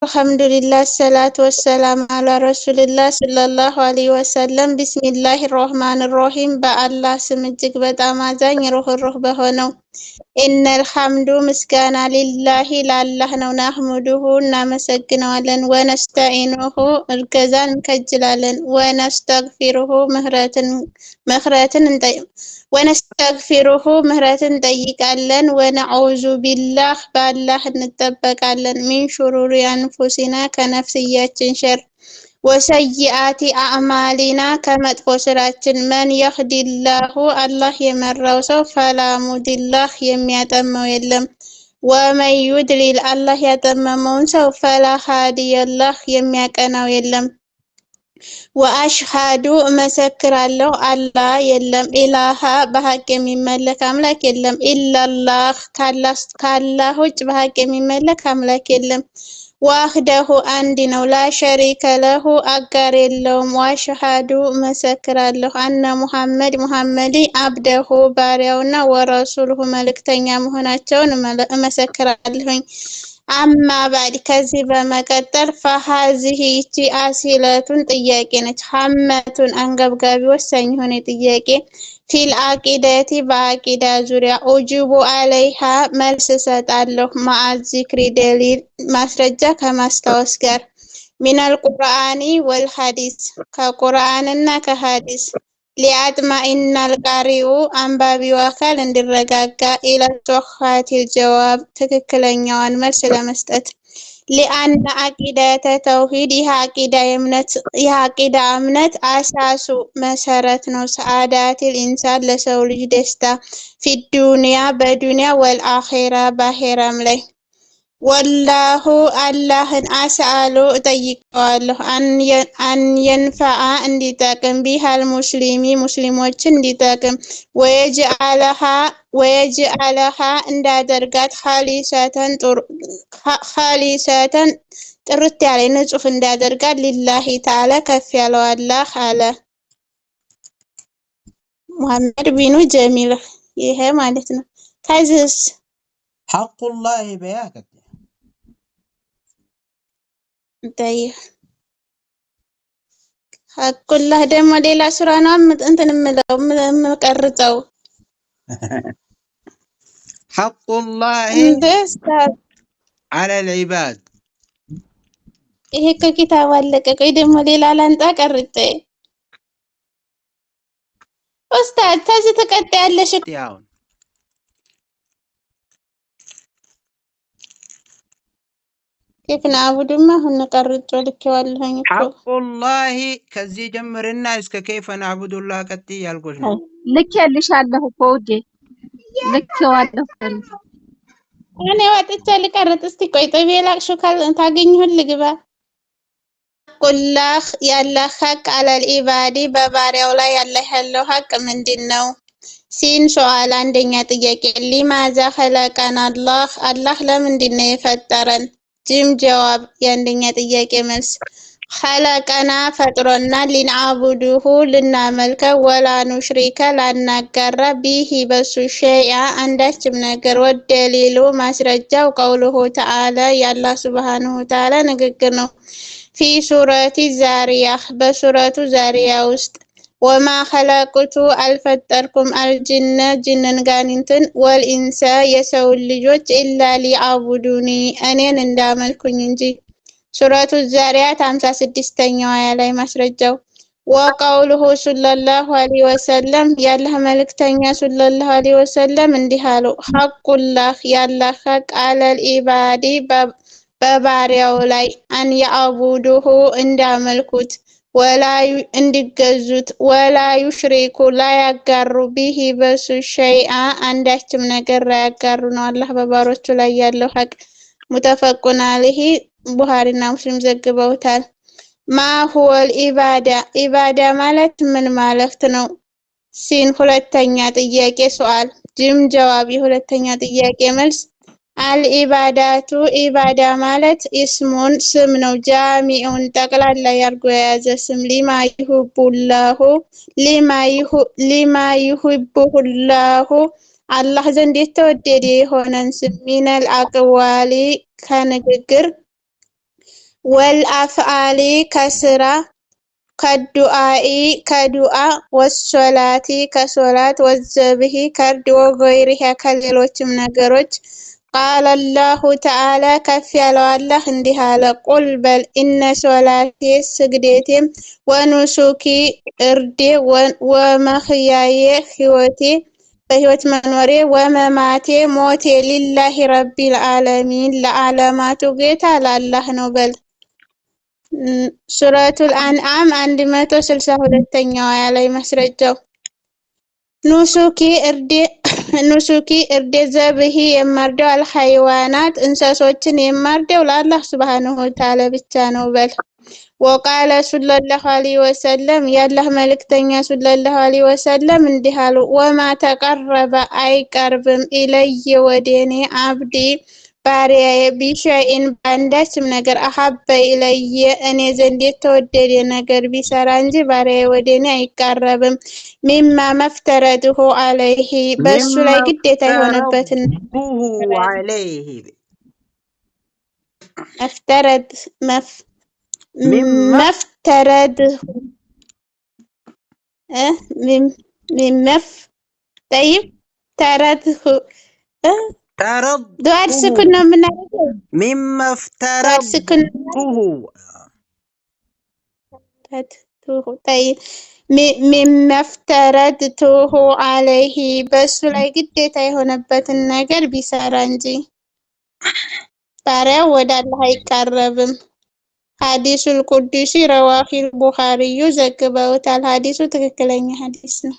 አልሐምዱሊላህ ሰላቱ ወሰላም አላ ረሱልላህ ሰለላሁ ዐለይሂ ወሰለም። ቢስሚላሂ ራህማን ራሂም በአላህ ስም እጅግ በጣም አዛኝ ሩህሩህ በሆነው ኢነል ሐምዱ ምስጋና ሊላሂ ለአላህ ነው። ናህሙዱሁ እናመሰግነዋለን። ወነስተዒኑሁ እገዛን እንከጅላለን። ወነስተግፊሩሁ ምህረትን እንጠይቃለን። ወነዑዙ ቢላህ በአላህ እንጠበቃለን። ሚን ሹሩሪ አንፉሲና ከነፍስያችን ሸር ወሰይአቲ አዕማሊና ከመጥፎ ስራችን። መን የህዲላሁ አላህ የመራው ሰው ፈላ ሙዲላህ የሚያጠመው የለም። ወመን ዩድሊል አላህ ያጠመመውን ሰው ፈላ ሃዲየላህ የሚያቀናው የለም። ወአሽሃዱ እመሰክራለሁ አላ የለም ኢላሃ በሀቅ የሚመለክ አምላክ የለም። ኢላላህ ካላህ ውጭ በሀቅ የሚመለክ አምላክ የለም። ዋህደሁ አንድ ነው። ላሸሪከ ለሁ አጋር የለውም። ዋሽሃዱ እመሰክራለሁ አነ ሙሐመድ አብደሁ ባሪያውና ወረሱሉሁ መልእክተኛ መሆናቸውን እመሰክራለሁኝ። አማ ባድ ከዚህ በመቀጠል ፈሃዚሂ ይቺ አሲለቱን ጥያቄ ነች። ሐመቱን አንገብጋቢ ወሳኝ የሆነ ጥያቄ ፊል አቂደቲ በአቂዳ ዙሪያ ኡጅቡ አለይሃ መልስ እሰጣለሁ። ማአዚክሪ ደሊል ማስረጃ ከማስታወስ ጋር ሚነል ቁርአኒ ወልሐዲስ ከቁርአንና ከሐዲስ ሊያጥማኢነል ቃሪኡ አንባቢው አካል እንዲረጋጋ ኢለሶኻቲል ጀዋብ ትክክለኛዋን መልስ ለመስጠት ሊአነ አቂደተ ተውሂድ ይህ አቂዳ እምነት አሳሱ መሰረት ነው። ሰዓዳቲል ኢንሳን ለሰው ልጅ ደስታ ፊዱንያ በዱንያ ወልአኺራ በአኺራም ላይ ወላሁ አላህን አስአሉ እጠይቀዋለሁ አንየንፈዓ እንዲጠቅም ቢሃል ሙስሊሞችን እንዲጠቅም ወየጅአለሃ እንዳደርጋት ኻሊሰተን ጥርት ያለ ንጹህ እንዳደርጋት ሊላሂ ተዓላ ከፍ ያለው አላህ አለ። ሙሐመድ ቢኑ ጀሚል ይሄ ማለት ነው። ከዚህስ ሐቁላሂ በያከት ሐቁላህ ደግሞ ሌላ ሱራ ነው እንትን የምቀርጸው። ሐቁላሂ ዐለል ዒባድ ይሄ ከኪታብ አለቀ። ቆይ ደግሞ ሌላ ላንጣ ቀርጬ ኡስታዝ ከዚህ ትቀጥያለሽ። ያው ከፍና አቡድማ አሁን ቀርጬ ልኬዋለሁኝ እኮ ሐቁላሂ ከዚህ ጀምርና እስከ ከይፈ ነዕቡዱላህ ቀጥይ ያልኩሽ ነው። ልኬልሻለሁ እኮ ውዴ ልኬዋለሁ። እኔ ወጥቼ ልቀርጥ። እስቲ ቆይ ጥቤ ላቅሹ ታገኝሁን ልግባ። ሐቁላህ ያላህ ሐቅ አለል ኢባዲ በባሪያው ላይ ያላህ ያለው ሐቅ ምንድነው? ሲን ሱአል አንደኛ ጥያቄ ሊማዛ ኸለቀና አላህ ለምንድነው የፈጠረን? ጂም ጀዋብ የአንደኛ ጥያቄ መልስ ኸለቀና ፈጥሮና ሊንዓቡዱሁ ልናመልከው ወላ ኑሽሪከ ላናጋራ ቢሂ በሱ ሸይአ አንዳችም ነገር ወደሊሉ ማስረጃው ቀውሉሁ ተዓላ የአላህ ሱብሃነሁ ወተዓላ ንግግር ነው። ፊ ሱረቲ ዛሪያህ በሱረቱ ዛሪያ ውስጥ ወማ ኸለቅቱ አልፈጠርኩም አልጅነ ጅንን ጋኒንትን ወልኢንሰ የሰውን ልጆች ኢላ ሊዓቡዱኒ እኔን እንዳመልኩኝ እንጂ። ሱረቱ ዛሪያት 56ኛው አያ ላይ ማስረጃው ወቀውሉሁ ሰለላሁ ዐለይሂ ወሰለም የአላህ መልእክተኛ ሰለላሁ ዐለይሂ ወሰለም እንዲህ አሉ። ሐቁላህ ያላህ ሐቅ አለል ኢባዲ በባሪያው ላይ አን ያዕቡዱሁ እንዳመልኩት ወላዩ እንዲገዙት ወላ ዩሽሪኩ ላያጋሩ ቢሂ በሱ ሸይአ አንዳችም ነገር ላያጋሩ ነው አላህ በባሮቹ ላይ ያለው ሐቅ። ሙተፈቁን አለይሂ ቡሃሪና ሙስሊም ዘግበውታል። ማ ሁወል ኢባዳ ማለት ምን ማለት ነው? ሲን ሁለተኛ ጥያቄ ሱአል ጅም ጀዋብ የሁለተኛ ጥያቄ መልስ አልኢባዳቱ ኢባዳ ማለት ኢስሙን ስም ነው። ጃሚዑን ጠቅላላ ያርጎ የያዘ ስም ሊማ ይሁቡሁላሁ አላህ ዘንድ የተወደደ የሆነን ስም ሚነል አቅዋሊ ከንግግር ወልአፍዓሊ ከስራ ከዱዓኢ ከዱዓ ወሶላቲ ከሶላት ወዘብሂ ከርድ ወገይሪሃ ከሌሎችም ነገሮች ቃለ አላሁ ተዓላ ከፍ ያለው አላህ እንዲህ አለ፣ ቁል በል ኢነ ሶላቴ ስግዴቴም ወኑሱኪ እርዴ ወመህያዬ ህይወቴ በህይወት መኖሬ ወመማቴ ሞቴ ሊላሂ ረቢል ዓለሚን ለዓለማቱ ጌታ ለአላህ ነው በል። ሱረቱል አንዓም 162ኛው አያ ላይ መስረጃው። ኑሱኪ እርዴ ዘብሂ የማርደው አልሐይዋናት እንስሶችን የማርደው ለአላህ ሱብሃነሁ ወተዓላ ብቻ ነው በል። ወቃለ ሰለላሁ ዐለይሂ ወሰለም የአላህ መልእክተኛ ሰለላሁ ዐለይሂ ወሰለም እንዲህ አሉ፣ ወማ ተቀረበ አይቀርብም ኢለየ ወደኔ አብዲ ባሪያዬ ቢሸይን በአንዳችም ነገር አሀበ ኢለየ እኔ ዘንድ የተወደደ ነገር ቢሰራ እንጂ ባሪያዬ ወደ እኔ አይቃረብም። ሚማ መፍተረድሁ አለይሂ በእሱ ላይ ግዴታ የሆነበትን ዱዓድ ስኩን ነው የምናደርገው። ዱዓድ ስኩን ሚመፍተረድቱሁ አለይሂ በእሱ ላይ ግዴታ የሆነበትን ነገር ቢሰራ እንጂ ባሪያው ወደ አላህ አይቃረብም። ሐዲሱል ቁዱሲ ረዋሂል ቡኻሪዩ ዘግበውታል። ሐዲሱ ትክክለኛ ሐዲስ ነው።